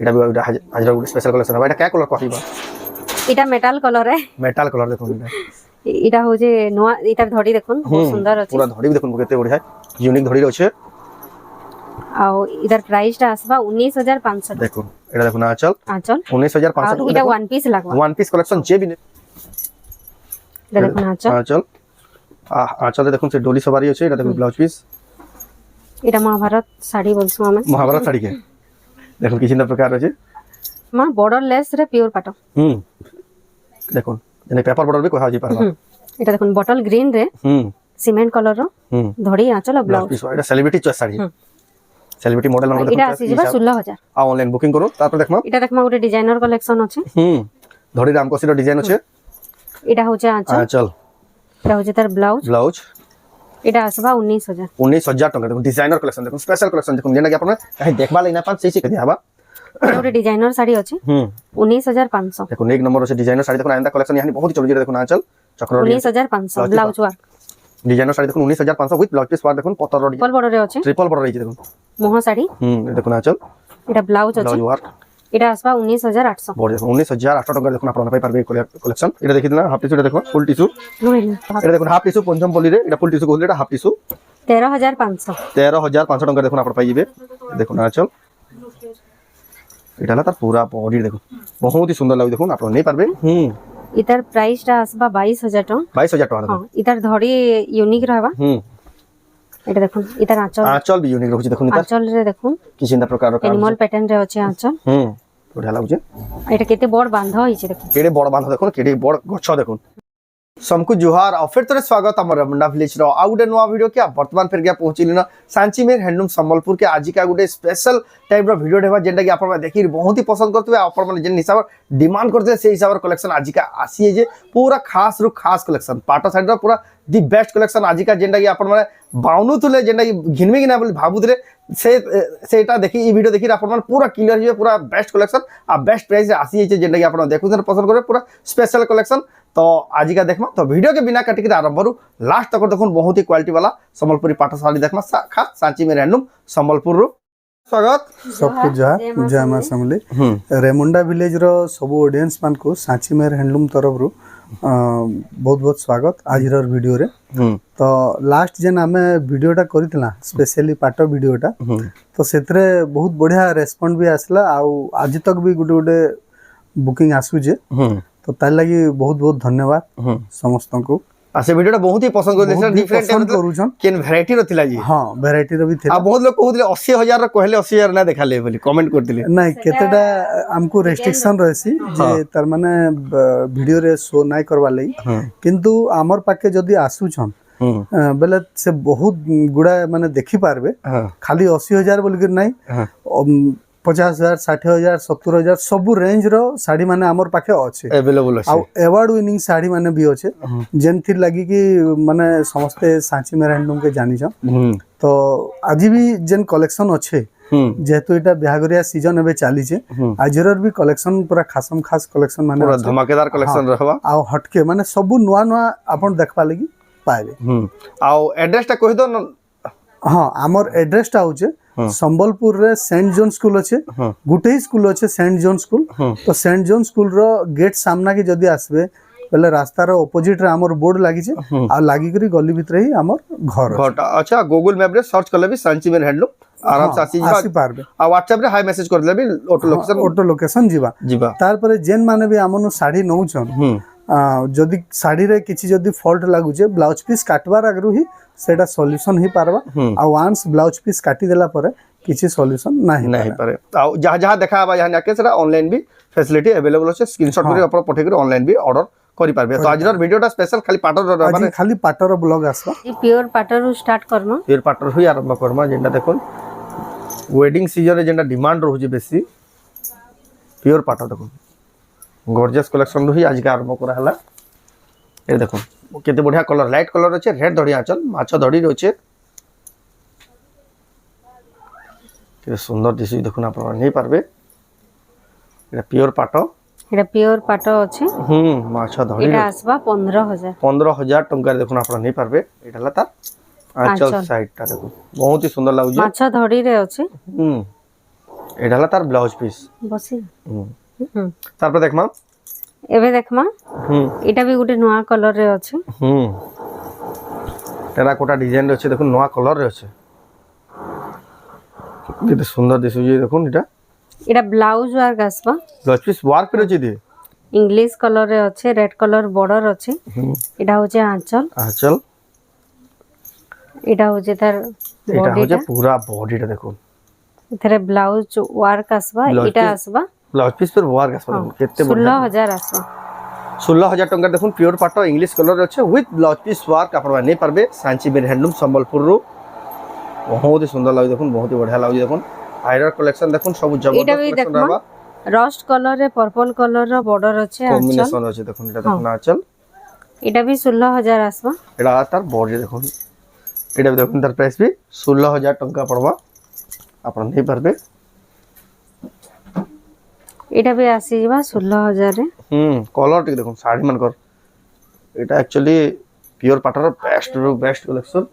এটা বি আজর good special collection এটা কে colour কহিবা এটা মেটাল কলর হে মেটাল কলর দেখুন এটা হচ্ছে নয়া এটার ধড়ি দেখুন বহুত সুন্দর আছে পুরা ধড়ি দেখুন কেতে বঢ়িয়া ইউনিক ধড়ি আছে আও ইদার প্রাইসটা আসবা 19500 দেখুন এটা দেখুন আঁচল আঁচল 19500 এটা ওয়ান পিস লাগবা ওয়ান পিস কালেকশন যে বি এটা দেখুন আঁচল আঁচল আঁচলে দেখুন সে ডোলি সবারি আছে এটা দেখুন ব্লাউজ পিস এটা মহাভারত শাড়ি বলছো আমি মহাভারত শাড়ি কে দেখুন কি চিন্তা প্রকার আছে মা বর্ডার লেস রে পিওর পাটো দেখুন যেনে পেপার বর্ডার বি কহা যাই পারবা এটা দেখুন বটল গ্রিন রে সিমেন্ট কলর র ধড়ি আঁচল ব্লাউজ পিস এটা celebrity choice sari celebrity model মানে এটা আসি যাবা 16000 আ অনলাইন বুকিং করো তারপর দেখমা এটা দেখমা গোটে ডিজাইনার কালেকশন আছে ধড়ি রামকসির ডিজাইন আছে এটা হচ্ছে আঁচল আঁচল এটা হচ্ছে তার ব্লাউজ ব্লাউজ এটা আসবা 19000 19000 টাকা দেখুন ডিজাইনার কালেকশন দেখুন স্পেশাল কালেকশন দেখুন যেটা কি আপনারা কাহি দেখবা লাগি না পান সেই শিখে দিবা এটা গোটে ডিজাইনার শাড়ি আছে 19500 দেখুন এক নম্বর আছে ডিজাইনার শাড়ি দেখুন আইন্দা কালেকশন ইয়ানি বহুত চলজি দেখুন আঁচল চক্র 19500 ব্লাউজ ওয়ার্ক ডিজাইনার শাড়ি দেখুন 19500 উইথ ব্লাউজ পিস ওয়ার্ক দেখুন পতর ট্রিপল বর্ডারে আছে ট্রিপল বর্ডার রয়েছে দেখুন মোহা শাড়ি দেখুন আঁচল এটা ব্লাউজ আছে ব্লাউজ ওয়ার্ক এটা আসবা 19800 বড় দেখুন 19800 টাকা দেখুন আপনারা পাই পারবে কালেকশন এটা দেখি না হাফ টিস্যু দেখুন ফুল টিস্যু এটা দেখুন হাফ টিস্যু পঞ্চম পলিরে এটা ফুল টিস্যু কইলে এটা হাফ টিস্যু 13500 টাকা দেখুন আপনারা পাই যাবে দেখুন আঁচল এটা না তার পুরা বডি দেখুন বহুত হি সুন্দর লাগে দেখুন আপনারা নেই পারবে ইতার প্রাইসটা আসবা 22000 টাকা 22000 টাকা দেখুন ইতার ধড়ি ইউনিক रहबा এটা দেখুন ইতার আঁচল বি ইউনিক রହୁଛି দেখুন আঁচল রে দেখুন কি চিন্তা প্রকার এনিমল প্যাটার্ন রে আছে আঁচল বঢ়িয়া লাগুছে এটা কেতে বড় বাঁধা হইছে দেখুন কেড়ে বড় বাঁধা দেখুন কেড়ে বড় গছ দেখুন सबको जुहार और फिर थोड़े स्वागत आम रमंडा विलेज रो आ गुटे नुआ वीडियो के वर्तमान फिर गया पहुंचली ना सांचीमेर हैंडलूम संबलपुर के आज का गुटे स्पेशल टाइप रो वीडियो देबा जेंटा कि आपण देखि बहुत ही पसंद करते आपण माने जेन हिसाब डिमांड करते से हिसाब कलेक्शन आज का आसी है जे पूरा खास रु खास कलेक्शन पाटो साइड रो पूरा दी बेस्ट कलेक्शन आज का जेंटा कि आपण माने बाउनु तुले जेंटा कि घिनमे कि ना बोली भाबुतले सेटा देखि ई वीडियो देखि आपण माने पूरा क्लियर हिबे पूरा बेस्ट कलेक्शन आ बेस्ट प्राइस आसी है जेंटा कि आपण देखु पसंद करे पूरा स्पेशल कलेक्शन तो आज का देखमा तो वीडियो के बिना काटिक आरंभ रू लास्ट तक देखो बहुत ही क्वालिटी वाला संबलपुरी पाटो साड़ी देखमा खास सांचीमेर हैंडलूम संबलपुर रू स्वागत सबको जय मां समले रेमुंडा विलेज रो सब ऑडियंस मान को सांचीमेर हैंडलूम तरफ रू बहुत बहुत स्वागत आज रो वीडियो रे तो लास्ट जेन हमें वीडियोटा करितला स्पेशली पाटो वीडियोटा तो सेतरे बहुत बढ़िया रेस्पॉन्ड भी आसला आ आज तक भी गुटे गुटे बुकिंग आसु जे तो तार लगी बहुत बहुत धन्यवाद समस्त को आसे वीडियोटा बहुत ही पसंद कर दिस डिफरेंट करूछन केन वैरायटी रथिला जी हां वैरायटी रो भी थिला आ बहुत लोग कहउले 80000 रो कहले 80000 ना देखाले बोली कमेंट करतिले नहीं केतेटा हमको रेस्ट्रिक्शन रहसी जे तार माने वीडियो रे शो नाइ करवा लई किंतु हमर पाके जदी आसुछन बेले से बहुत गुडा माने देखि पारबे खाली 80000 बोल के नहीं 50000 60000 70000 सब रेंज रो साड़ी माने हमर पाखे अच्छे अवेलेबल अछि आ अवार्ड विनिंग साड़ी माने भी अच्छे जेन थी लगी कि माने समस्त सांचीमेर हैंडलूम के जानि छ तो आज भी जेन कलेक्शन अच्छे जेहेतु एटा बिहागरिया सीजन एबे चाली छे आजरर भी कलेक्शन पूरा खासम खास कलेक्शन माने पूरा धमाकेदार कलेक्शन रहबा आ हटके माने सब नुवा नुवा आपन देखबा लगी पाएबे आ एड्रेस टा कहि दो हां हमर एड्रेस टा होचे संबलपुर रे सेंट जॉन स्कूल अच्छे गुटे ही स्कूल अच्छे सेंट जॉन स्कूल तो सेंट जॉन स्कूल रो गेट सामना के जदी आसबे पहले रास्ता रो ऑपोजिट रे हमर बोर्ड लागी छे आ लागी करी गली भीतर ही हमर घर अच्छा गूगल मैप रे सर्च करले भी सांचीमेर हैंडलूम आराम से आसी पारबे आ व्हाट्सएप रे हाई मैसेज कर देले भी ऑटो लोकेशन जीवा तार पर जेन माने भी हमनु साड़ी नउछन जदी साड़ी रे किछि जदी फॉल्ट लागु छे ब्लाउज पीस काटवार आगरु ही सेटा सॉल्यूशन ही पारबा आ वांस ब्लाउज पीस काटी देला परे किछि सॉल्यूशन नहीं पारे आ जहां जहां देखाबा जहां नाके सेटा ऑनलाइन भी फैसिलिटी अवेलेबल अछि स्क्रीनशॉट करी अपन पठे करी ऑनलाइन भी ऑर्डर करि पारबे तो आजर वीडियोटा स्पेशल खाली पाटर माने खाली पाटर ब्लॉग आसबा ई प्योर पाटर स्टार्ट करनो प्योर पाटर हुई आरंभ करमा जेंटा देखोन वेडिंग सीजन रे जेंटा डिमांड रहउजी बेसी प्योर पाटर देखोन गॉर्जियस कलेक्शन रही आज का आरंभ करा हला ए देखो केते बढ़िया कलर लाइट कलर अछि रेड धड़ी आंचल माछो धड़ी रहउछे के सुंदर दिसि देखुन आपण नै पारबे एटा प्योर पाटो अछि माछो धड़ी एटा आसबा 15000 टंका देखुन आपण नै पारबे एटा ला ता आंचल साइड ता देखो बहुत ही सुंदर लागु माछो धड़ी रे अछि এটা হলো তার ব্লাউজ পিস। বসি তারপর দেখমা এবে দেখমা এটা ବି ଗୋଟେ ନୂଆ କଲର ରେ ଅଛି। টেরাকোটা ডিজাইন আছে, দেখুন নয়া কলর রে আছে, কেতে সুন্দর দিশুজি। দেখুন এটা ব্লাউজ ওয়ার্ক আসবা, ব্লাউজ পিস ওয়ার্ক রে আছে দি ইংলিশ কলর রে আছে, রেড কলর বর্ডর আছে। এটা হচ্ছে আঁচল, আঁচল। এটা হচ্ছে তার এটা হচ্ছে বডিটা, পুরা বডিটা দেখুন। এখানে ব্লাউজ ওয়ার্ক আসবা, ব্লাউজ এটা পিস- আসবা ব্লাউজ পিস পর ওয়ার্ক আছে, কেতে বড় 16,000 আসবা। 16,000 টঙ্কা দেখুন পিওর পাট ইংলিশ কলর আছে উইথ ব্লাউজ পিস ওয়ার্ক আপনারা নেই পারবে সাঞ্চি মের হ্যান্ডলুম সম্বলপুর রু। বহুত হি সুন্দর লাগুছে দেখুন, বহুত হি বঢ়িয়া লাগুছে দেখুন। হাইরার কালেকশন দেখুন সব এটা জবরদস্ত ବି কালেকশন দেখমা रहबा। রস্ট কলর রে পর্পল কলর র বর্ডর আছে, আঁচল। কম্বিনেশন আছে দেখুন, এটা দেখুন আঁচল। এটা भी 16,000 আসবা। এটা তার বডি দেখুন, এটা भी দেখুন তার প্রাইস भी 16,000 টঙ্কা পড়বা, আপনারা নেই পারবে। এটা भी আসি যা 16,000 রে। কলর টি দেখুন শাড়ি মানকর, এটা অ্যাকচুয়ালি পিওর পাটর বেস্ট কালেকশন,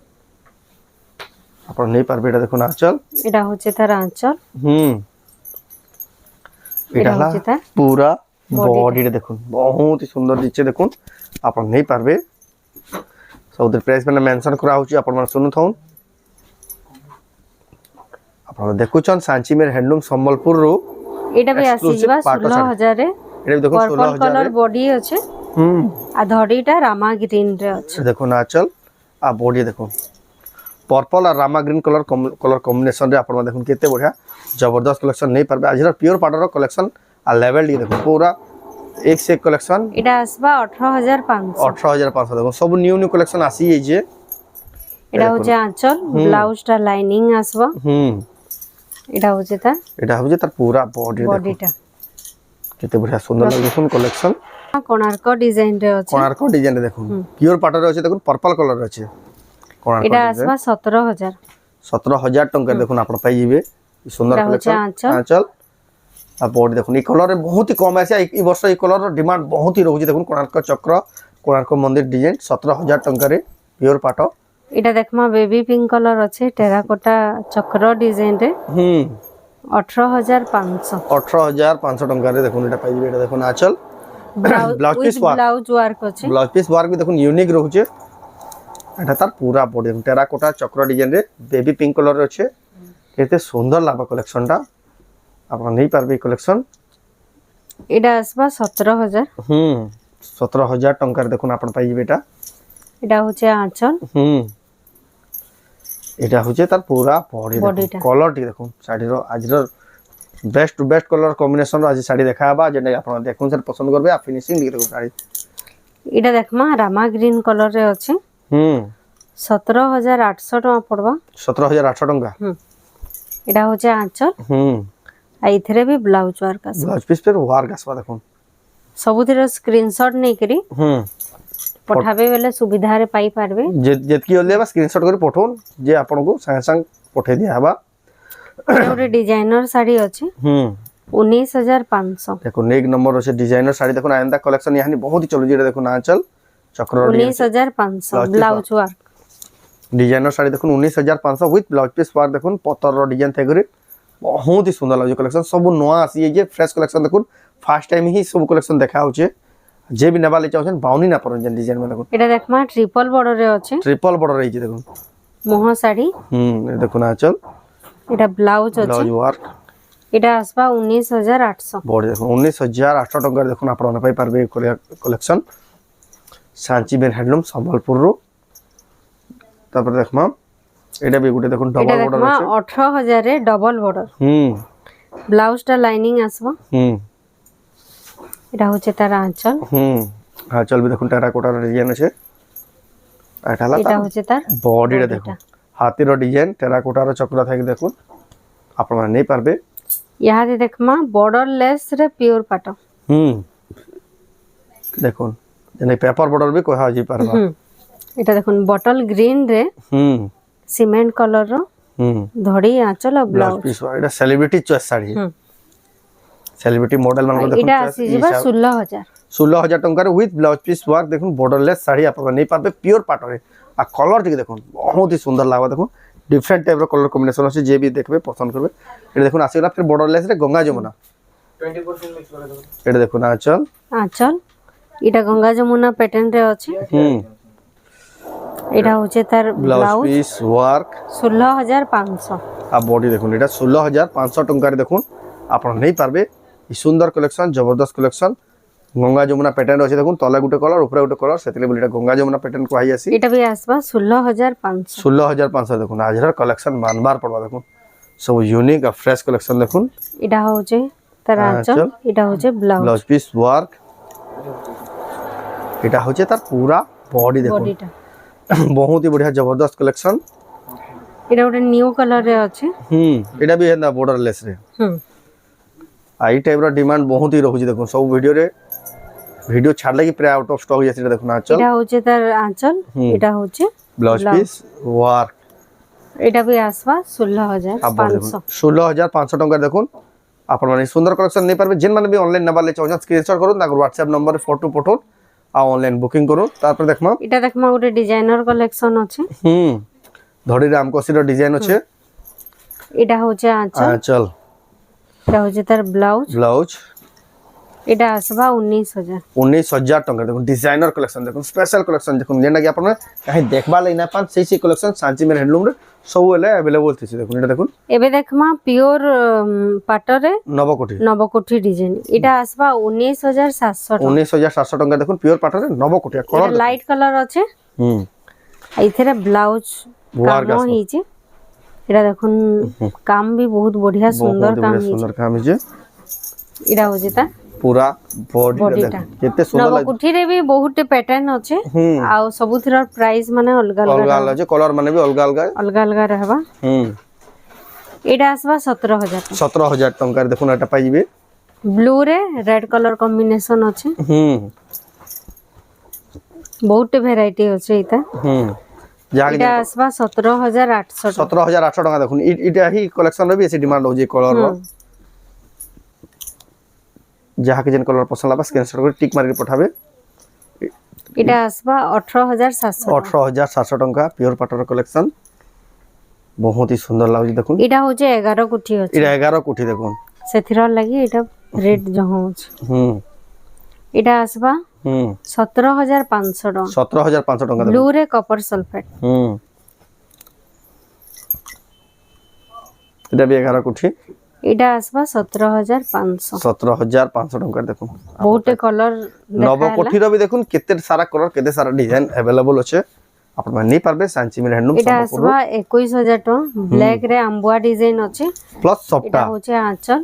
আপনারা নেই পারবে। এটা দেখুন আঁচল, এটা হচ্ছে তার আঁচল, এটা এটা হলা হচ্ছে তার পুরা বডিটা দেখুন, বহুত হি সুন্দর দিচ্ছে দেখুন, আপনারা নেই পারবে। সৌদের প্রাইস মানে মেনশন করা হচ্ছে, আপনারা শুনু থাকুন। আপনারা দেখুছন সাঞ্চি মের হ্যান্ডলুম সম্বলপুর রু। এটা भी আসি যা 16,000 রে। এটা भी দেখুন পর্পল 16,000 কলর রে। বডি আছে, আর ধড়িটা রামা গ্রিন রে আছে। দেখুন আঁচল আর বডি দেখুন पर्पल और रामा ग्रीन कलर कॉम्बिनेशन रे आपण देखुन केते बढ़िया जबरदस्त कलेक्शन नहीं पारबे। आज प्योर पाउडर कलेक्शन आ लेवल डी देखो पूरा एक से एक कलेक्शन। এটা আসবা 18,500। 18,500 देखो सब न्यू न्यू कलेक्शन आसी है जे। এটা হচ্ছে আঁচল, ব্লাউজটা লাইনিং আসবা। এটা হচ্ছে তার पूरा बॉडी বডিটা। केते बढ़िया सुंदर लागे देखुन कलेक्शन। কোণার্ক ডিজাইন রে আছে। कोणार्क डिजाइन देखुन प्योर पाउडर আছে দেখুন पर्पल कलर আছে। कोणार्क এটা আসবা 17,000। 17,000 टंका देखुन आपण पाई जिवे सुंदर এটা হচ্ছে कलेक्शन। आंचल आ बॉडी देखुन ई कलर बहुत ही कम आसे, ई वर्ष ई कलर डिमांड बहुत ही रहउछि देखुन। कोणार्क चक्र कोणार्क मंदिर डिजाइन 17,000 टंका रे प्योर पाटो। এটা দেখমা বেবি পিঙ্ক কলর আছে, টেরাকোটা চক্র ডিজাইন রে 18,500। 18,500 टंका रे देखुन एटा पाई जिवे। एटा देखुन आंचल ब्लाउज पीस ব্লাউজ ওয়ার্ক আছে। ब्लाउज पीस वर्क भी देखुन यूनिक रहउछि। एटा तार पूरा बॉडी टेराकोटा चक्र डिजाइन रे बेबी पिंक कलर रे अछि। केते सुंदर लाबा कलेक्शनटा आपण नहीं पारबे कलेक्शन। এটা আসবা 17,000। 17,000 टंका रे देखुन आपण पाई जिवे। এটা হচ্ছে আঁচল, এটা হচ্ছে তার পুরা বডি কলর টি দেখুন। শাড়ির আজর best to best colour combination আজ শাড়ি দেখাবা, যেটা আপনারা দেখুন স্যার পছন্দ করবে। আর ফিনিশিং দেখুন শাড়ি এটা দেখমা রামা গ্রিন কলর রে আছে। 17,800 টাকা পড়বা। 17,800 टंका। এটা হচ্ছে আঁচল, আর এথরে भी ব্লাউজ ওয়ার্ক আছে। ব্লাউজ পিস पर ওয়ার্ক আসবা দেখুন। ସବୁଥିର ସ୍କ୍ରିନଶଟ ନେଇକରି ପଠାବେ ବେଲେ ସୁବିଧାରେ ପାଇ ପାরবে। ଯେତିକି ଜଲ୍ଦି ହେବା ସ୍କ୍ରିନଶଟ କରି ପଠଉନ୍, ଯେ ଆପଣଙ୍କୁ ସାଙ୍ଗେ ସାଙ୍ଗେ ପଠେଇ ଦିଆ ହେବା। ଗୋଟେ ଡିଜାଇନର ଶାଢୀ ଅଛି 19,500। देखो एक नंबर আছে ডিজাইনার শাড়ি দেখুন। আয়ন্দা কালেকশন ইয়ানি বহুত চলুজি। এটা দেখুন আঁচল চক্র 19,500 ব্লাউজ ওয়ার্ক। ডিজাইনার শাড়ি দেখুন 19,500 উইথ ব্লাউজ পিস ওয়ার্ক দেখুন। পতর ডিজাইন থাকি बहुत ही सुंदर लगे कलेक्शन। सब नुआ आसी जे फ्रेश कलेक्शन देखुन। फास्ट टाइम ही सब कलेक्शन देखा होचे। जे भी नेबा ले चाहछन बाउनी ना परन जन डिजाइन में देखुन। এটা দেখমা ট্রিপল বর্ডর রে আছে, ट्रिपल बॉर्डर रही देखुन। মোহ শাড়ি। ये देखुन आंचल এটা ব্লাউজ আছে। ब्लाउज वर्क এটা আসবা 19,800। बॉडी देखुन 19,800 टंका देखुन आपण पाई पारबे कलेक्शन सांची बेन हैंडलूम संबलपुर रो। तापर देखमा এটা भी गुटे देखुन এটা डबल बॉर्डर দেখমা আছে। 18,000 রে ডবল বর্ডর। ব্লাউজটা লাইনিং আসবা। এটা হচ্ছে তার আঁচল। आंचल भी देखुन टेराकोटा डिजाइन আছে। এটালা এটা হচ্ছে তার বডিটা দেখুন। হাতির ডিজাইন টেরাকোটার চক্র থাকে দেখুন। আপনারা নেই পারবে। ইয়াতে দেখমা বর্ডর লেস রে পিওর পাট। দেখুন যেনে পেপার বর্ডর भी কহা যাই পারবা। এটা দেখুন বটল গ্রিন রে সিমেন্ট কলর র ধড়ি আঁচল আর ব্লাউজ ব্লাউজ। পিস এটা celebrity choice sari. Celebrity model মান দেখুন। এটা আসি যা 16,000। 16,000 टंका रे विथ ब्लाउज पीस वर्क देखुन। बॉर्डरलेस শাড়ি আপনারা নেই পারবে পিওর পাটরে। আর কলর টিকে দেখুন বহুত ही सुंदर লাগা দেখুন। ডিফরেন্ট টাইপর কলর কম্বিনেশন আছে, যে বি দেখবে পছন্দ করবে। এটা দেখুন আসিগলা ফির বর্ডারলেস রে গঙ্গা যমুনা 20% মিক্স করে দেখুন। এটা দেখুন আঁচল, আঁচল এটা গঙ্গা যমুনা প্যাটার্ন রে আছে। এটা হচ্ছে তার ব্লাউজ ব্লাউজ পিস ওয়ার্ক 16,500। আর বডি দেখুন এটা 16,500 টঙ্কার দেখুন আপনারা নেই পারবে। এই সুন্দর কালেকশন, জবরদস্ত কালেকশন, গঙ্গা যমুনা প্যাটার্ন আছে দেখুন, তলে গুটে কলর উপরে গুটে কলর, সেতলে বলি এটা গঙ্গা যমুনা প্যাটার্ন কহাই আসি। এটা বি আসবা 16,500। 16,500 দেখুন আজরার কালেকশন মানবার পড়বা দেখুন, সব ইউনিক আর ফ্রেশ কালেকশন দেখুন। এটা হচ্ছে তার আঁচল, এটা হচ্ছে ব্লাউজ ব্লাউজ পিস ওয়ার্ক, এটা হচ্ছে তার পুরা বডি দেখুন, বডিটা। বহুত হি বঢ়িয়া জবরদস্ত কালেকশন। এটা ওটা নিউ কালার রে আছে। এটা বি হেন্দা বর্ডারলেস রে। এই টাইপর ডিমান্ড বহুত হি রহুଛି দেখুন, সব ভিডিও ছাড়লে কি প্রায় আউট অফ স্টক হয়ে যাচ্ছে। দেখুন আঁচল, এটা হচ্ছে তার আঁচল, এটা হচ্ছে ব্লাউজ পিস ওয়ার্ক। এটা বি আসবা 16,500। 16,500 টঙ্কা দেখুন আপনারা এই সুন্দর কালেকশন নিয়ে পারবে। যেন মানে বি অনলাইন নেবার লে চাওছেন স্ক্রিনশট করুন, তারপর হোয়াটসঅ্যাপ নম্বরে ফটো পঠান আর অনলাইন বুকিং করুন। তারপর দেখমা এটা দেখমা ଗୋଟେ ডিজাইনার কালেকশন আছে। ধড়ি রামকসির ডিজাইন আছে। এটা হচ্ছে আঁচল, আঁচল, এটা হচ্ছে তার ব্লাউজ। ব্লাউজ এটা আসবা 19,000। 19,000 টঙ্কা দেখুন ডিজাইনার কালেকশন দেখুন, স্পেশাল কালেকশন দেখুন, যেটা কি আপনারা কাহি দেখবা লাই না পান সেই কালেকশন সাঞ্চি মের হ্যান্ডলুম রে সব এলে अवेलेबल থিছে দেখুন। এটা দেখুন এবে দেখমা পিওর পাটরে নবকোটি, নবকোটি ডিজাইন। এটা আসবা 19,700 টাকা। 19,700 টঙ্কা দেখুন পিওর পাটরে নবকোটি কলর এটা লাইট কালার আছে। এইথরে ব্লাউজ ওয়ার্ক কাম হইছে। এটা দেখুন কাম भी बहुत बढ़िया सुंदर काम হইছে। সুন্দর কাম হইছে। এটা হচ্ছে তা পুরা বডিটা বডিটা দেখুন কেতে সুন্দর লাগে। নবকুঠিরে भी बहुत প্যাটার্ন আছে আর ସବୁଥିର প্রাইস মানে অলগা অলগা অলগা আছে, কলর মানে भी অলগা অলগা অলগা অলগা रहबा। এটা আসবা 17,000 টাকা। 17,000 টঙ্কার দেখুন এটা পাইবে। ব্লু রে রেড কালার কম্বিনেশন আছে। বহুত ভ্যারাইটি আছে এটা। যাকে এটা আসবা 17,800 টাকা। 17,800 টাকা দেখুন। এটা হি কালেকশন রে বেশি ডিমান্ড হচ্ছে কলর র। যাকে যেন কলর পছন্দ লাগবে স্ক্রিনশট করে টিক মারি পাঠাবে। এটা আসবা 18,700। 18,700 টাকা পিওর পাটর কালেকশন, বহুত হি সুন্দর লাগুছে দেখুন। এটা হচ্ছে 11 কোটি আছে। এটা 11 কোটি দেখুন, সেথির লাগি এটা রেট জহ আছে। এটা আসবা 17,500 টাকা। 17,500 টাকা দেখুন। ব্লু রে কপার সালফেট। এটা भी 11 কোটি। এটা আসবা 17,500। 17,500 টাকা দেখুন। বহুত কলর নব কোঠির भी দেখুন কেতে সারা কলর কেতে সারা ডিজাইন अवेलेबल আছে, আপনারা নেই পারবে সাঞ্চি মের হ্যান্ডলুম। এটা আসবা 21,000 টাকা। ব্ল্যাক রে আম্বুয়া ডিজাইন আছে প্লাস সফটা। এটা হচ্ছে আঁচল।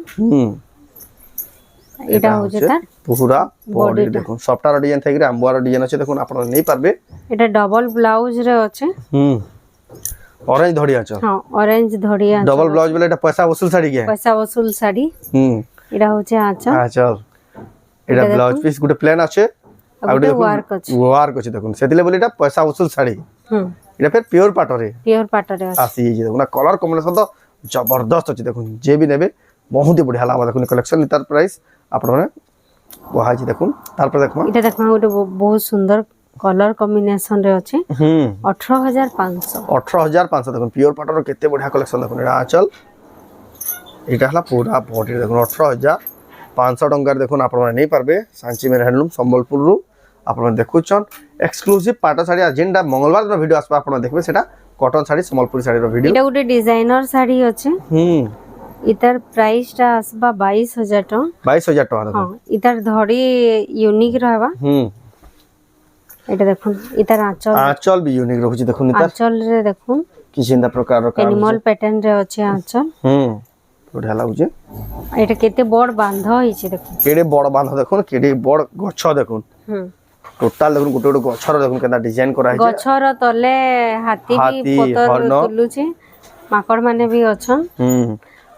এটা হচ্ছে তার পুরা বডি দেখুন, সফটার ডিজাইন থাকি আম্বুয়ার ডিজাইন আছে দেখুন, আপনারা নেই পারবে। এটা ডবল ব্লাউজ রে আছে। অরেঞ্জ ধড়ি আছে। হ্যাঁ অরেঞ্জ ধড়ি আছে। ডবল ব্লাউজ বলে এটা পয়সা বসুল শাড়ি কি পয়সা বসুল শাড়ি। এটা হচ্ছে আঁচল। আঁচল, এটা ব্লাউজ পিস গুটে প্লেন আছে আর গুটে ওয়ার্ক আছে। ওয়ার্ক আছে দেখুন, সেদিলে বলি এটা পয়সা বসুল শাড়ি। এটা ফের পিওর পাটরে, পিওর পাটরে আছে। আসি এই দেখুন কালার কম্বিনেশন তো জবরদস্ত আছে দেখুন, যে বি নেবে বহুত বঢ়িয়া লাগবে দেখুন কালেকশন। তার প্রাইস আপনারা ওহাইছি দেখুন। তারপর দেখুন এটা দেখুন ଗୋଟେ ବହୁତ সুন্দর কলর কম্বিনেশন রে আছে। 18,500। 18,500 দেখুন পিওর পাটর কেতে বঢ়িয়া কালেকশন দেখুন। এটা আঁচল, এটা হলা পুরা বডি দেখুন। 18,500 টঙ্কার দেখুন আপনারা নেই পারবে সাঞ্চি মের হ্যান্ডলুম সম্বলপুর রু। আপনারা দেখুছন এক্সক্লুসিভ পাট শাড়ি। আর যেটা মঙ্গলবার দিন ভিডিও আসবে আপনারা দেখবে সেটা কটন শাড়ি সম্বলপুরি শাড়ির ভিডিও। এটা ଗୋଟେ ডিজাইনার শাড়ি আছে। ইতার প্রাইসটা আসবা 22,000 টাকা। 22,000 টাকা দেখুন। হ্যাঁ ইতার ধড়ি ইউনিক रहबा। এটা দেখুন ইতার আঁচল। আঁচল বি ইউনিক রହୁଛି দেখুন। ইতার আঁচল রে দেখুন কি চিন্তা প্রকার কাম এনিমল প্যাটার্ন রে আছে আঁচল। বঢ়িয়া লাগুছে। এটা কেতে বড় বাঁধ হইছে দেখুন, কেড়ে বড় বাঁধ দেখুন, কেড়ে বড় গছ দেখুন। টোটাল দেখুন গোটে গোটে গছর দেখুন কেনা ডিজাইন করা হইছে। গছর তলে হাতি হাতি, ବି পতর হর্ন। তুলুছে, মাকড় মানে ବି অছন।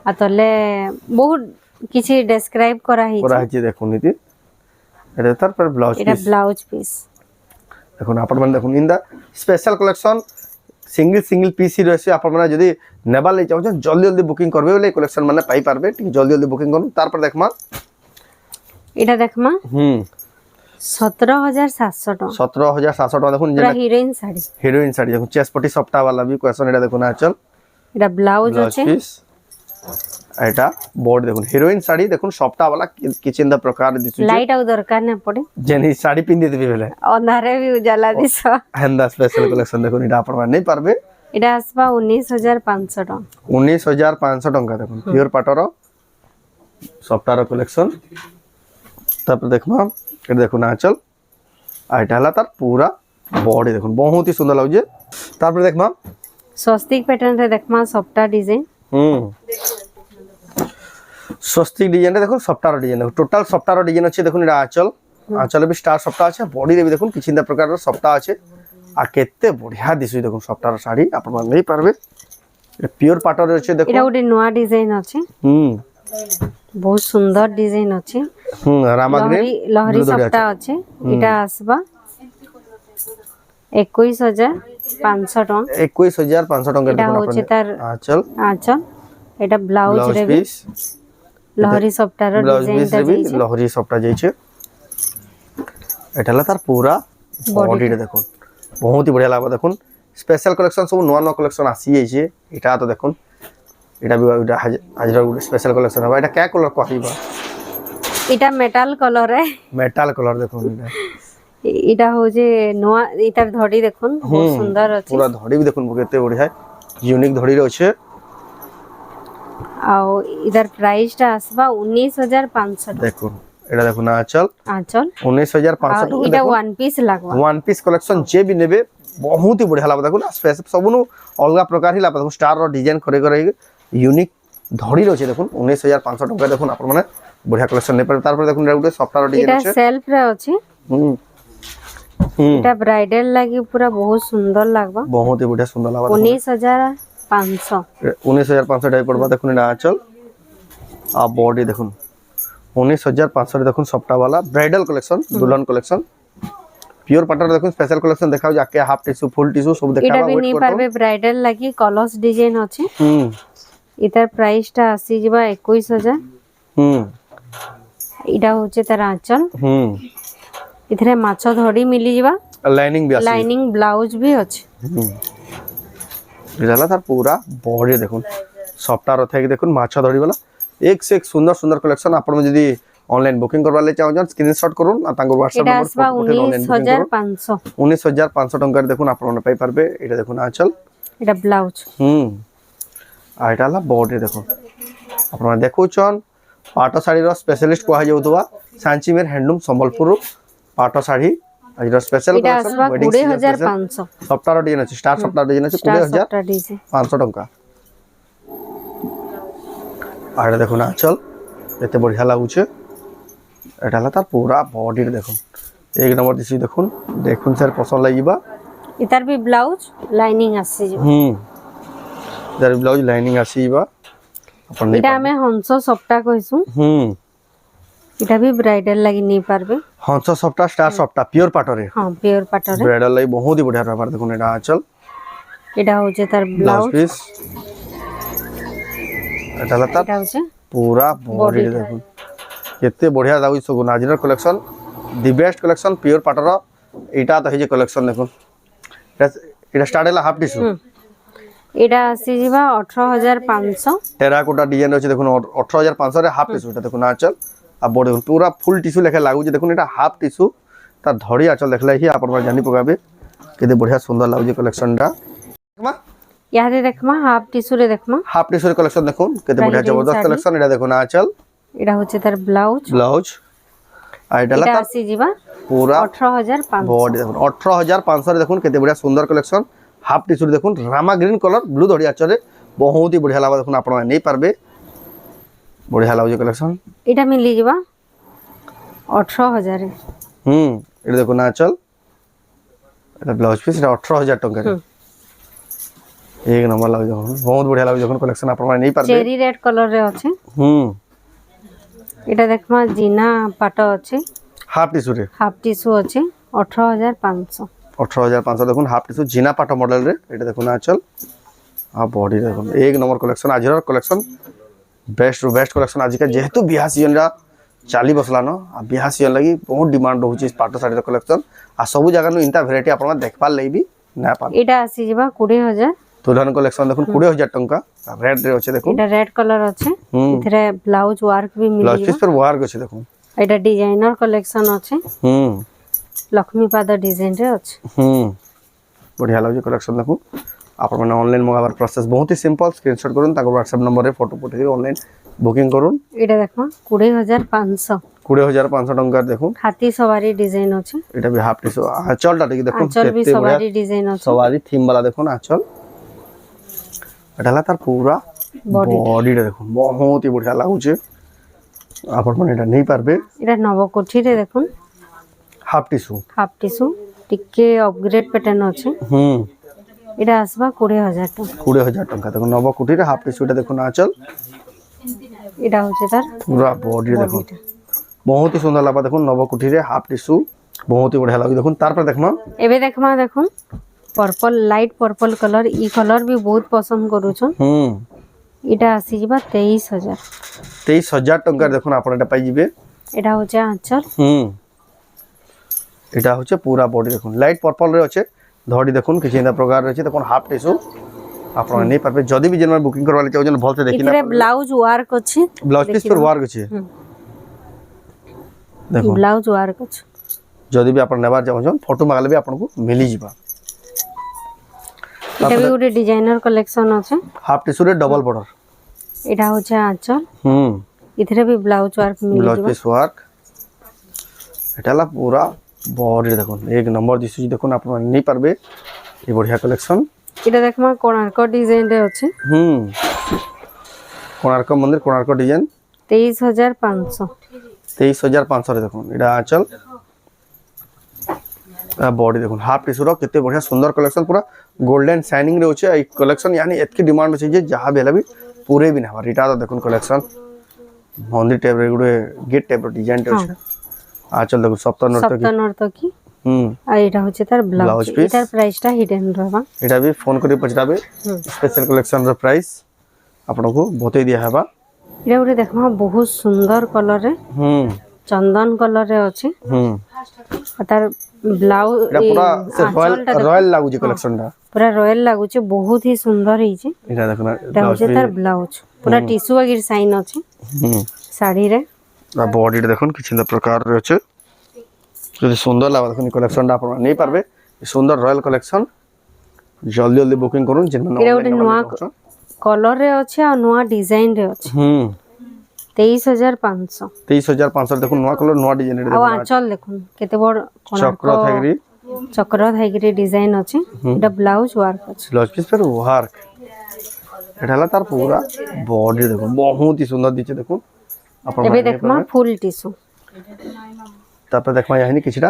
আর তলে বহুত কিছু ডেসক্রাইব করা করা হইছে। হইছে দেখুন। নীতি এটা তারপর ব্লাউজ এটা পিস ব্লাউজ পিস দেখুন। আপনারা দেখুন in the special collection single piece হি রয়েছে। আপনারা যদি নেবার লাগি চাচ্ছেন জলদি জলদি বুকিং করবে বলে কালেকশন মানে পাই পারবে, ঠিক জলদি জলদি বুকিং করুন। তারপর দেখমা এটা দেখমা 17,700 টাকা। 17,700 টাকা দেখুন। পুরা হিরোইন শাড়ি। হিরোইন শাড়ি দেখুন, চেস পটি সফটা वाला भी কোয়েশন। এটা দেখুন আঁচল, এটা ব্লাউজ ব্লাউজ আছে পিস এটা বডি দেখুন হিରୋଇନ ଶାଢୀ দেখুন সফটা वाला কিচিন্দা প্রকার দিছু লাইট ଆଉ দরকার না পড়ে যেনি ଶାଢୀ পিন্ধি দেবি বেলে ଅନ୍ଧାରେ ବି ଉଜାଲା ଦିଶ হেন্দা স্পেশাল কালেকশন দেখুন এটা আপনারা নেই পারবে এটা আসবা 19500 টাকা 19500 টাকা দেখুন পিওর পাটর সফটার কালেকশন তারপর দেখবা এটা দেখুন আঁচল আর এটা হলা তার পুরা বডি দেখুন বহুত হি সুন্দর লাগছে তারপর দেখবা স্বস্তিক প্যাটার্ন রে দেখমা সফটা ডিজাইন স্বস্তিক ডিজাইনটা দেখুন সফটার ডিজাইন দেখুন টোটাল সফটার ডিজাইন আছে দেখুন এটা আঁচল আঁচলে বি স্টার সফটা আছে বডি রে বি দেখুন কিছিন্দা প্রকার সফটা আছে আর কেতে বঢ়িয়া দিছু দেখুন সফটার শাড়ি আপনারা নেই পারবে এটা পিওর পাটর আছে দেখুন এটা ଗୋଟେ নয়া ডিজাইন আছে বহুত সুন্দর ডিজাইন আছে রামাগ্রিন লহরি সফটা আছে এটা আসবা 21500 টাকা 21500 টাকা এটা দেখুন হচ্ছে তার আঁচল আঁচল এটা ব্লাউজ রে বি পিস লহরি সফটার ব্লাউজ পিস ডিজাইনটা রে বি দিয়েছে লহরি সফটা যাইছে এটা হলা তার পুরা বডিটা দেখুন বহুত হি বঢ়িয়া লাগবে দেখুন স্পেশাল কালেকশন সব নয়া নয়া কালেকশন আসি যাইছে এটা তো দেখুন এটা বি এটা হাজিরা গুড স্পেশাল কালেকশন হবে এটা কে কালার কহিবা এটা মেটাল কালার রে মেটাল কালার দেখুন এটা এটা হচ্ছে নয়া এটার ধড়ি দেখুন বহুত সুন্দর আছে পুরা ধড়ি বি দেখুন কেতে বঢ়িয়া ইউনিক ধড়ি আছে আর ইধার প্রাইসটা আসবা 19500 টাকা দেখুন এটা দেখুন আঁচল আঁচল 19500 টাকা এটা ওয়ান পিস লাগবা ওয়ান পিস কলেকশন যে বি নেবে বহুত হি বঢ়িয়া লাগবে দেখুন সবুনো অলগা প্রকার হি লাগবে দেখুন স্টার র ডিজাইন করে করে ইউনিক ধড়ি রয়েছে দেখুন 19500 টাকা দেখুন আপনার মানে বঢ়িয়া কালেকশন নেই পারবে তারপরে দেখুন এটা একটা সফটার ডিজাইন এটা আছে সেলফ রে আছে এটা ব্রাইডাল লাগি পুরা বহুত সুন্দর লাগবা বহুত হি বঢ়িয়া সুন্দর লাগবে 19500 19500 টাকা পড়বা দেখুন এটা আঁচল আর বডি দেখুন 19500 দেখুন সফটা वाला bridal collection Dulhan collection pure পাটর দেখুন স্পেশাল কালেকশন দেখাও যাকে হাফ টিস্যু ফুল টিস্যু সব এটা দেখাবা বি ওয়েট নেই করতো পারবে ব্রাইডাল লাগি কলস ডিজাইন আছে এটার প্রাইসটা আসি যাবা 21000 এটা হচ্ছে তার আঁচল এখানে মাছ ধড়ি মিলি যাবা লাইনিং বি আছে লাইনিং ব্লাউজ भी আছে এটা তার পুরা বডি দেখুন সফটার থেকে দেখুন মাছা ধড়ি वाला एक से एक সুন্দর সুন্দর কালেকশন আপন যদি অনলাইন বুকিং করবা লে চাও স্ক্রিনশট করুন আর তাঙ্গর WhatsApp এটা নম্বর আসবা অনলাইন বুকিং করুন 19500 19500 টাকার দেখুন আপনারা পাই পারবে এটা দেখুন আঁচল এটা ব্লাউজ আর এটা হলা বডি দেখুন আপনারা দেখুছন পাট শাড়ির স্পেশালিস্ট কোয়া যাউতবা সাঞ্চিমের হ্যান্ডলুম সম্বলপুর পাট শাড়ি আজর স্পেশাল এটা কালেকশন আসবা ওয়েডিং 20500 সফটার ডিজাইন আছে স্টার সফটার ডিজাইন আছে স্টার সফটটা ডিজাইন 20500 টাকা আর এটা দেখুন আঁচল এতে বঢ়িয়া লাগুছে এটা হলা তার পুরা বডি দেখুন এক নম্বর দিছি দেখুন দেখুন স্যার পছন্দ লাগিবা এটার भी ব্লাউজ লাইনিং আছে যার ব্লাউজ লাইনিং আসিবা আপন এটা আমি হংস সফটা কইছু এটা भी ব্রাইডাল লাগি নেই পারবে হংস সফটা স্টার সফটা পিওর পাটরে হ্যাঁ পিওর পাটরে ব্রাইডাল লাই বহুত হি বঢ়িয়া ব্যাপার দেখুন এটা আঁচল এটা হচ্ছে তার ব্লাউজ ব্লাউজ পিস এটা হলা তার এটা হচ্ছে পুরা বডি দেখুন কেতে বঢ়িয়া লাগুছে সগুন আজির collection the best collection pure পাটর এটা তো হইছে কালেকশন দেখুন এটা স্টার্ট হলা হাফ টিস্যু এটা আসি যাবা 18500 টেরাকোটা ডিজাইন আছে দেখুন 18500 রে হাফ টিস্যু এটা দেখুন আঁচল আর বডি দেখুন পুরা ফুল টিস্যু লেখা লাগুছে দেখুন এটা হাফ টিস্যু তার ধড়ি আঁচল দেখলে হি আপনারা জানি পকাবে কেতে বঢ়িয়া সুন্দর লাগুছে কালেকশনটা ইয়াতে দেখমা হাফ টিস্যু রে দেখমা হাফ টিস্যুর কালেকশন দেখুন কেতে বঢ়িয়া জবরদস্ত কালেকশন এটা দেখুন আঁচল এটা হচ্ছে তার ব্লাউজ ব্লাউজ আর এটা এটা তার আসি যাবা পুরা 18500 বডি দেখুন 18500 রে দেখুন কেতে বঢ়িয়া সুন্দর কালেকশন হাফ টিস্যুর দেখুন রামা গ্রিন কলর ব্লু ধড়ি আঁচলে বহুত হি বঢ়িয়া লাগবে দেখুন আপনারা নেই পারবে বঢ়িয়া লাগুছে কালেকশন এটা মিলি যাবা 18000 এটা দেখুন আঁচল এটা ব্লাউজ পিস এটা 18000 টাকা এক নম্বর লাগুছে যখন বহুত বঢ়িয়া লাগুছে যখন কালেকশন আপনারা নেই পারবে চেরি রেড কালার রে আছে এটা দেখমা জিনা পাট আছে হাফ টিস্যু রে হাফ টিস্যু আছে 18500 18500 দেখুন হাফ টিস্যু জিনা পাট মডেল রে এটা দেখুন আঁচল আর বডি দেখুন এক নম্বর কালেকশন আজির কালেকশন বেস্ট কালেকশন আজকে যেহেতু বিয়া সিজনরা চালি বসলানো আর বিয়া সিজন লাগি বহুত ডিমান্ড রହୁଛି পাট শাড়ির কালেকশন আর সবু জায়গা ইনতা ভ্যারাইটি আপনারা দেখবার লাগি না পাবে এটা আসি যাবা 20000 दुल्हन कलेक्शन देखो 20,000 टंका रेड रे अछि देखो এটা রেড কালার আছে এটারে ব্লাউজ ওয়ার্ক भी ब्लाउज मिली पीस पर वर्क अछि देखो এটা ডিজাইনার কালেকশন আছে हम्म লক্ষ্মী পাদ ডিজাইন রে আছে बढ़िया लागो कलेक्शन देखो आप मैंने ऑनलाइन मंगाबार प्रोसेस बहुत ही सिंपल स्क्रीनशॉट करूँ व्हाट्सएप नंबर रे फोटो पठे ऑनलाइन बुकिंग करूँ এটা দেখো 20500 20,500 टंका देखो हाथी सवारी डिजाइन আছে এটা भी हाफ टी आंचल टा देखो আঁচল भी सवारी डिजाइन আছে सवारी थीम वाला देखो ना आंचल এটা হলা তার পুরা বডিটা দেখুন বহুত হি বঢ়িয়া লাগুছে আপন মানে এটা নেই পারবে এটা নবকোঠি রে দেখুন হাফ টিস্যু টিকে আপগ্রেড প্যাটার্ন আছে এটা আসবা 20000 টাকা 20,000 টাকা দেখুন নবকুটির হাফ টিস্যুটা দেখুন আঁচল এটা হচ্ছে তার পুরা বডি দেখুন বহুত হি সুন্দর লাগবা দেখুন নবকুটির হাফ টিস্যু বহুত হি বঢ়িয়া লাগি দেখুন তারপর দেখমা এবে দেখমা দেখুন पर्पल लाइट पर्पल कलर ई कलर भी बहुत पसंद करूछन इटा आसी जिबा 23,000 टंका देखुन आपण एटा पाई जिबे एटा होचे आंचल एटा होचे पूरा बॉडी देखुन लाइट पर्पल रे अछि धड़ी देखुन कि जेना प्रकार रे अछि देखुन हाफ टिस्यू आपण नै पाबे जदी भी जेना बुकिंग करवाले चाहो जन भलसे देखिना इतरे ब्लाउज वर्क अछि ब्लाउज पीस पर वर्क अछि देखो ब्लाउज वर्क अछि जदी भी आपण नेबार चाहो जन फोटो मागले भी आपण को मिली जिबा এটা भी ଗୋଟେ ডিজাইনার কালেকশন আছে हाफ टिस्यू रे डबल बॉर्डर এটা হচ্ছে আঁচল ইথরে भी ब्लाउज वर्क मिल ब्लाउज जिबा पीस वर्क एटाला पूरा बॉडी देखुन एक नंबर दिसु देखुन आपण नै पारबे ए बढ़िया कलेक्शन এটা দেখমা কোণার্ক ডিজাইন রে আছে कोणार्क मंदिर कोणार्क डिजाइन 23500 23,500 रे देखुन एटा आंचल बॉडी देखुन हाफ टिस्यू रो केते बढ़िया सुंदर कलेक्शन पूरा गोल्डन शाइनिंग रे होचे ए कलेक्शन यानी एतकी डिमांड होचे जे जहां बेला भी पूरे भी ना रिटा तो देखुन कलेक्शन मंदिर टाइप रे गुडे गेट टाइप रो डिजाइन टे होचे आंचल देखुन सप्त नर्तकी आ এটা হচ্ছে তার ব্লাউজ এটার প্রাইসটা হিডেন रहबा এটা भी फोन करी पचराबे स्पेशल कलेक्शन रो प्राइस आपनको बतै दिया हेबा এটা ওরে দেখমা बहुत सुंदर कलर रे चंदन कलर रे अछि तार ब्लाउज এটা পুরা রয়্যাল लागु जे कलेक्शन टा पूरा रॉयल लागु छे बहुत ही सुंदर ही छे এটা দেখুন এটা হচ্ছে তার ব্লাউজ पूरा टिश्यू वगैरह साइन अछि साड़ी रे बॉडी देखुन कि छिंदा प्रकार रे अछि যদি সুন্দর লাগা দেখুন কলেকশনটা আপনারা নেই পারবে সুন্দর রয়্যাল কলেকশন জলদি জলদি বুকিং করুন যেন এটা ওটা নয়া কলর রে আছে আর নয়া ডিজাইন রে আছে 23500 23,500 দেখুন নয়া কলর নয়া ডিজাইন রে আর আঁচল দেখুন কেতে বড় চক্র থাইগিরি ডিজাইন আছে এটা ব্লাউজ ওয়ার্ক আছে ব্লাউজ পিস पर ওয়ার্ক এটা হলা তার পুরা বডি দেখুন বহুত হি সুন্দর দিছে দেখুন আপনারা এবে দেখমা ফুল টিস্যু তারপর দেখমা ইয়ানি কিছুটা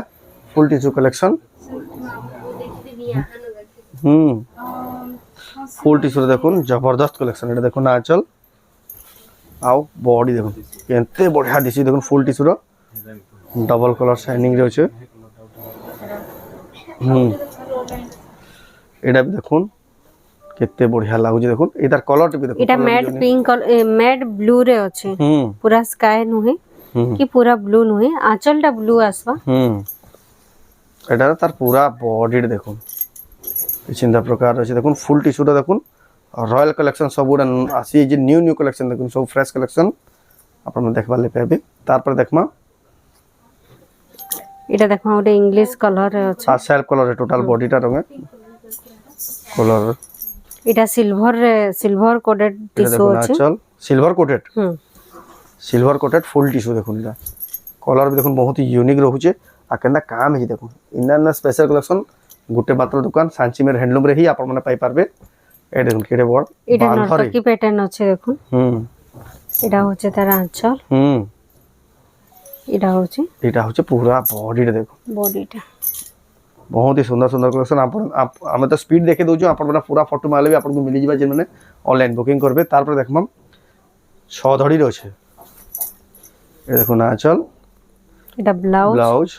ফুল টিস্যু কালেকশন ফুল টিস্যু দেখুন জবরদস্ত কালেকশন এটা দেখুন আঁচল আও বডি দেখুন কেতে বঢ়িয়া দিছি দেখুন ফুল টিস্যু র डबल कलर शाइनिंग रे আছে এটা भी দেখুন কেতে বঢ়িয়া লাগুছে দেখুন এটার কলরটা भी দেখুন এটা ম্যাট পিঙ্ক ম্যাট ব্লু রে আছে পুরা স্কাই নুহে কি পুরা ব্লু নুহে আঁচলটা ব্লু আসবা এটা তার পুরা বডি দেখুন চিন্তা প্রকার আছে দেখুন ফুল টিস্যুটা দেখুন রয়্যাল কালেকশন সবুরা আসি যে নিউ কালেকশন দেখুন সব ফ্রেশ কালেকশন আপনারা দেখবালে পাবে তারপর দেখমা এটা দেখমা ওটা ইংলিশ কালার আছে আর সেলফ কালার টোটাল বডিটা রঙে কালার এটা সিলভার কোটেড টিস্যু আছে চল সিলভার কোটেড ফুল টিস্যু দেখুন এটা कलर भी देखो बहुत ही यूनिक रोचे आ केनता काम है देखो इना स्पेशल कलेक्शन गुटे मात्र दुकान सांची मेर हैंडलूम रे ही आपण माने पाई पारबे ए देखो केडे बड़ এটা নর্তকি প্যাটার্ন আছে দেখুন এটা হচ্ছে তার আঁচল এটা হচ্ছে पूरा बॉडीटा देखो बॉडीटा बहुत ही सुंदर सुंदर कलेक्शन आप हमें तो स्पीड देखे दउछु आपण माने पूरा फोटो माले भी आपन को मिली जिबा जे माने ऑनलाइन बुकिंग करबे तार पर देखमम 6 धड़ी रहছে ए देखो ना आंचल এটা ব্লাউজ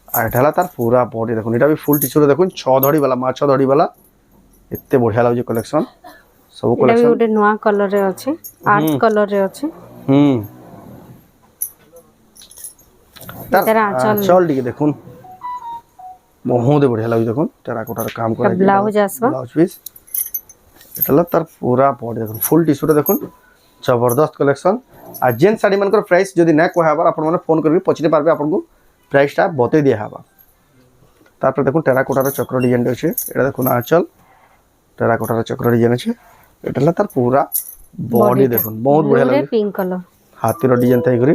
আর এটা হলা তার পুরা বডি দেখুন এটা भी ফুল টিস্যু দেখুন 6 ধড়ি वाला মাছ ধড়ি वाला এতে বঢ়িয়া লাগুছে কালেকশন সব কালেকশন এটা ওটা নয়া কালার রে আছে আর্ট কালার রে আছে তার আঁচল দিকে দেখুন ବହୁତ ବଢିଆ ଲାଗୁଛି ଦେଖୁন টেরাকোটার কাম করা ব্লাউজ আসবা ব্লাউজ পিস এটা হলো তার পুরা বডি দেখুন ফুল টিস্যুটা দেখুন জবরদস্ত কলেকশন আর যেন শাড়ি মানকর প্রাইস যদি না কহাবার আপন মানে ফোন করিকি পছরে পারবে আপনাকে প্রাইসটা বতাই দিয়া হবা তারপরে দেখুন টেরাকোটার চক্র ডিজাইনটা আছে এটা দেখুন আঁচল টেরাকোটার চক্র ডিজাইন আছে এটা হলো তার পুরা বডি দেখুন বহুত বঢ়িয়া লাগে পিঙ্ক কালার হাতির ডিজাইন থাই করি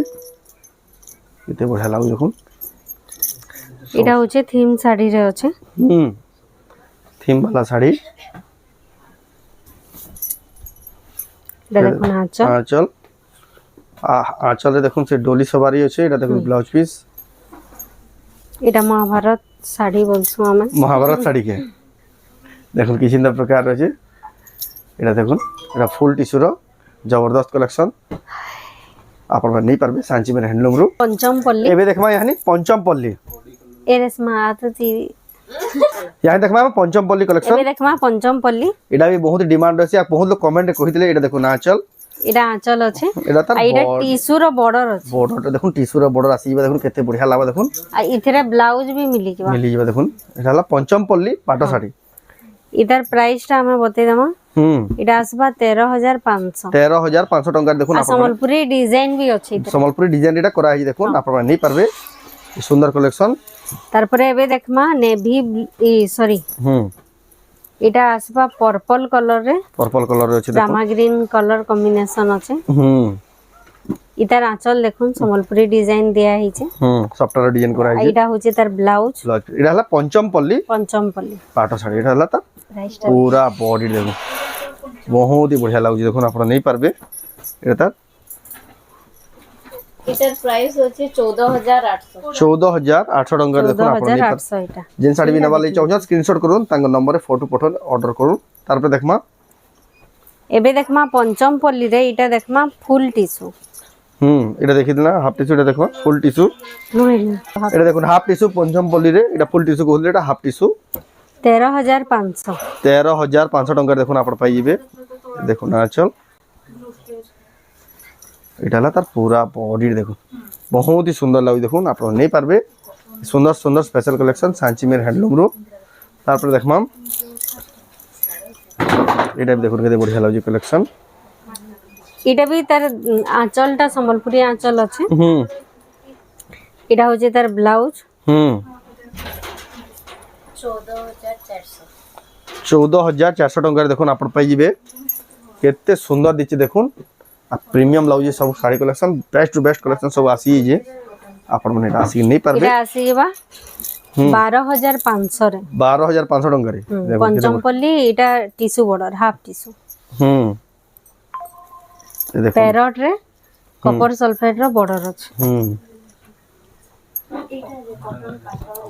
এতে বঢ়িয়া লাগে দেখুন এটা হচ্ছে থিম শাড়ি রে আছে থিম वाला শাড়ি এটা দেখুন আঁচল আঁচল আঁচলে দেখুন সে ডলি সবারই আছে এটা দেখুন ব্লাউজ পিস এটা মহাভারত শাড়ি বলছো আমি মহাভারত শাড়ি কে দেখুন কি সুন্দর প্রকার রয়েছে এটা দেখুন এটা ফুল টিস্যুর জবরদস্ত কালেকশন আপনারা নেই পারবে সাঞ্চিমের হ্যান্ডলুম রু পঞ্চম পল্লী এবে দেখমা ইয়ানি পঞ্চম পল্লী এরেসমা আততি ইয়ানি দেখমা পঞ্চম পল্লী কালেকশন এবে দেখমা পঞ্চম পল্লী এটা भी बहुत डिमांड আছে আর বহুত লোক কমেন্ট রে কহিতলে এটা দেখুন আঁচল এটা আঁচল আছে এটা তার আর এটা টিস্যুর বর্ডর আছে বর্ডরটা দেখুন টিস্যুর বর্ডর আসিবা দেখুন কেতে বঢ়িয়া লাগবা দেখুন আর ইথরে ব্লাউজ भी মিলি যাবা মিলি যাবা দেখুন এটা হলো পঞ্চম পল্লী পাট শাড়ি ইধার প্রাইসটা আমি বতাই দেমা এটা আসবা 13500 13500 টাকা দেখুন আর সম্বলপুরি ডিজাইন भी আছে সম্বলপুরি ডিজাইন এটা করা হইছে দেখুন আপনারা নেই পারবে এই সুন্দর কালেকশন তারপরে এবে দেখমা নেভি সরি এটা আসবা পার্পল কালার রে পার্পল কালার আছে দেখুন রামা গ্রিন কালার কম্বিনেশন আছে ইতার আঁচল দেখুন সম্বলপুরি ডিজাইন দেয়া হইছে সফটওয়্যার ডিজাইন করা হইছে এটা হচ্ছে তার ব্লাউজ এটা হলো পঞ্চম পল্লী পাট শাড়ি এটা হলো তার প্রাইসটা পুরা বডি দেখুন বহুত হি বঢ়িয়া লাগুছে দেখুন আপনারা নেই পারবে এটা তার এটার প্রাইস হচ্ছে 14800 14800 টাকা দেখুন আপনারা নেই পারবে 14800 এটা যেন শাড়ি বিনা বালি চাওছেন স্ক্রিনশট করুন তাঙ্গ নম্বরে ফটো পঠান অর্ডার করুন তারপরে দেখমা এবে দেখমা পঞ্চম পল্লী রে এটা দেখমা ফুল টিস্যু এটা দেখি দিলা হাফ টিস্যু এটা দেখো ফুল টিস্যু নইলে এটা দেখুন হাফ টিস্যু পঞ্চম পল্লী রে এটা ফুল টিস্যু কইলে এটা হাফ টিস্যু 13500 13500 টাকা দেখুন আপন পাই যাবে দেখুন আঁচল এটা হলো তার পুরা বডি দেখুন বহুত হি সুন্দর লাগে দেখুন আপনারা নেই পারবে সুন্দর সুন্দর স্পেশাল কালেকশন সাঞ্চিমের হ্যান্ডলুম রু তারপরে দেখমাম এটা দেখুন কেতে বঢ়িয়া লাগে কালেকশন এটা भी তার আঁচলটা সম্বলপুরি আঁচল আছে এটা হচ্ছে তার ব্লাউজ 14400 টাকা দেখুন আপন পাই যাবে কেতে সুন্দর দিচ্ছে দেখুন আর প্রিমিয়াম লাগুছে সব sari collection best to best collection সব আসি যে আপন মানে আসি নেই পারবে এটা আসিবা 12500 রে 12500 টাকা রে পঞ্চম পল্লী এটা টিস্যু বর্ডর হাফ টিস্যু দেখুন প্যারট রে কপার সালফেট র বর্ডর আছে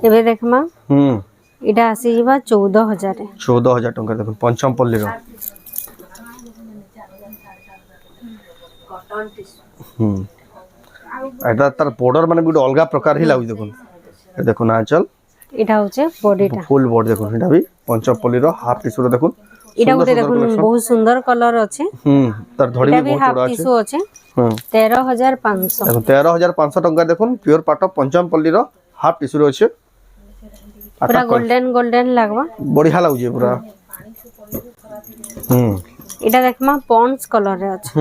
এবে দেখমা এটা আসিবা 14000 রে 14000 টাকা দেখুন পঞ্চম পল্লী র এটা তার বর্ডার মানে গুড অলগা প্রকার হি লাগুছে দেখুন এটা দেখুন আঁচল এটা হচ্ছে বডিটা ফুল বডি দেখুন এটা भी পঞ্চম পল্লীর হাফ টিস্যুর দেখুন এটা গুটে দেখুন বহুত সুন্দর কালার আছে তার ধড়ি এটা भी भी হাফ বহুত বড় আছে টিস্যু আছে 13500 দেখুন 13500 টাকা দেখুন পিওর পাট পঞ্চম পল্লীর হাফ টিস্যুর আছে পুরা গোল্ডেন গোল্ডেন লাগবা বঢ়িয়া লাগুছে পুরা এটা দেখমা পন্ডস কালার রে আছে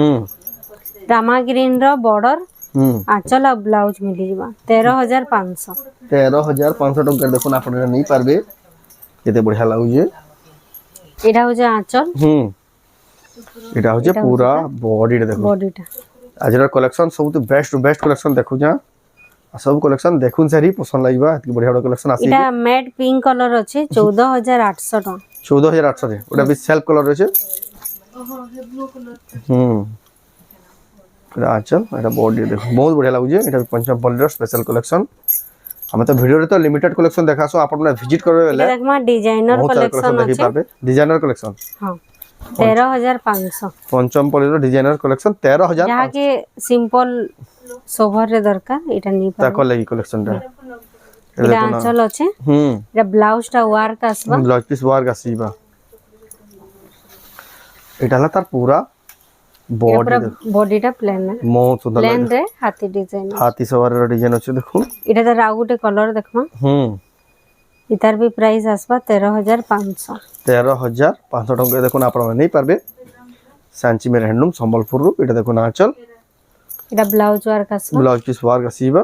রামা গ্রিন র বর্ডর আঁচল আর ব্লাউজ মিলি যাবা 13500 13500 টাকা দেখুন আপনারা নেই পারবে কেতে বঢ়িয়া লাগুছে এটা হচ্ছে আঁচল এটা হচ্ছে পুরা বডিটা দেখুন বডিটা আজর কালেকশন সব তো বেস্ট কালেকশন দেখু যা সব কালেকশন দেখুন সারি পছন্দ লাগবা এত বঢ়িয়া কালেকশন আছে এটা ম্যাট পিঙ্ক কালার আছে 14800 টাকা 14800 রে ওটা भी সেলফ কালার আছে এটা আঁচল এটা বডি দেখুন বহুত বঢ়িয়া লাগুছে এটা পঞ্চম পল্লীর স্পেশাল কালেকশন আমি তো ভিডিওরে তো লিমিটেড কালেকশন দেখাছো আপনারা ভিজিট করবে বেলে এটা দেখমা ডিজাইনার কালেকশন দেখি আছে পারবে ডিজাইনার কালেকশন হ্যাঁ 13500 পঞ্চম পল্লীর ডিজাইনার কালেকশন 13000 যাহা কি সিম্পল সোভার রে দরকার এটা নি পাবে তাকো লাগি কালেকশনটা এটা আঁচল আছে এটা ব্লাউজটা ওয়ার্ক আসবা ব্লাউজ পিস ওয়ার্ক আসিবা এটা হলো তার পুরা বডি বডিটা প্লেন বহুত সুন্দর প্লেন রে হাতি ডিজাইন হাতি সওয়ারের ডিজাইন আছে দেখুন এটা তার আর গোটে কলর দেখমা इतार भी प्राइस आसबा 13,500। 13,500 टंका देखो आपण नहीं पारबे सांची में हैंडलूम संबलपुर रू एटा देखो आंचल इटा ब्लाउज वर्क आसबा ब्लाउज पीस वर्क आसीबा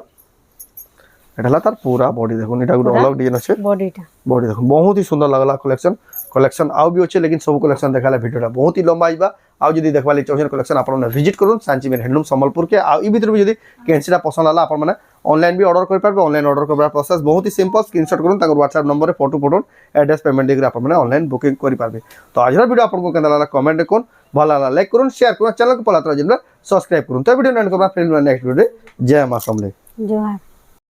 एटा तार पूरा बॉडी देखो एटा गुड अलग डिजाइन আছে बॉडीटा बॉडी देखो बहुत ही सुंदर लगला कलेक्शन आउ भी अच्छे लेकिन सब कलेक्शन देखाला वीडियोटा बहुत ही लंबा आइबा आउ जदी देखबा ले चाहछन कलेक्शन आपण विजिट करूँ सांची में हैंडलूम संबलपुर के आ ई भीतर भी जदी कैंसीटा पसंद आला आपण माने ऑनलाइन भी ऑर्डर कर पारबे ऑनलाइन ऑर्डर करबा प्रोसेस बहुत ही सिंपल स्क्रीनशॉट करूँ ताकर व्हाट्सएप नंबर रे फोटो फोटो एड्रेस पेमेंट देकर आपण माने ऑनलाइन बुकिंग करि पारबे। तो आज वीडियो आपण को केनला कमेंट कोन भला ला लाइक करूँ शेयर करूँ चैनल को पलात्र जिनरा सब्सक्राइब करूँ तो वीडियो एंड करबा फ्रेंड नेक्स्ट वीडियो जय मां समले जोहार।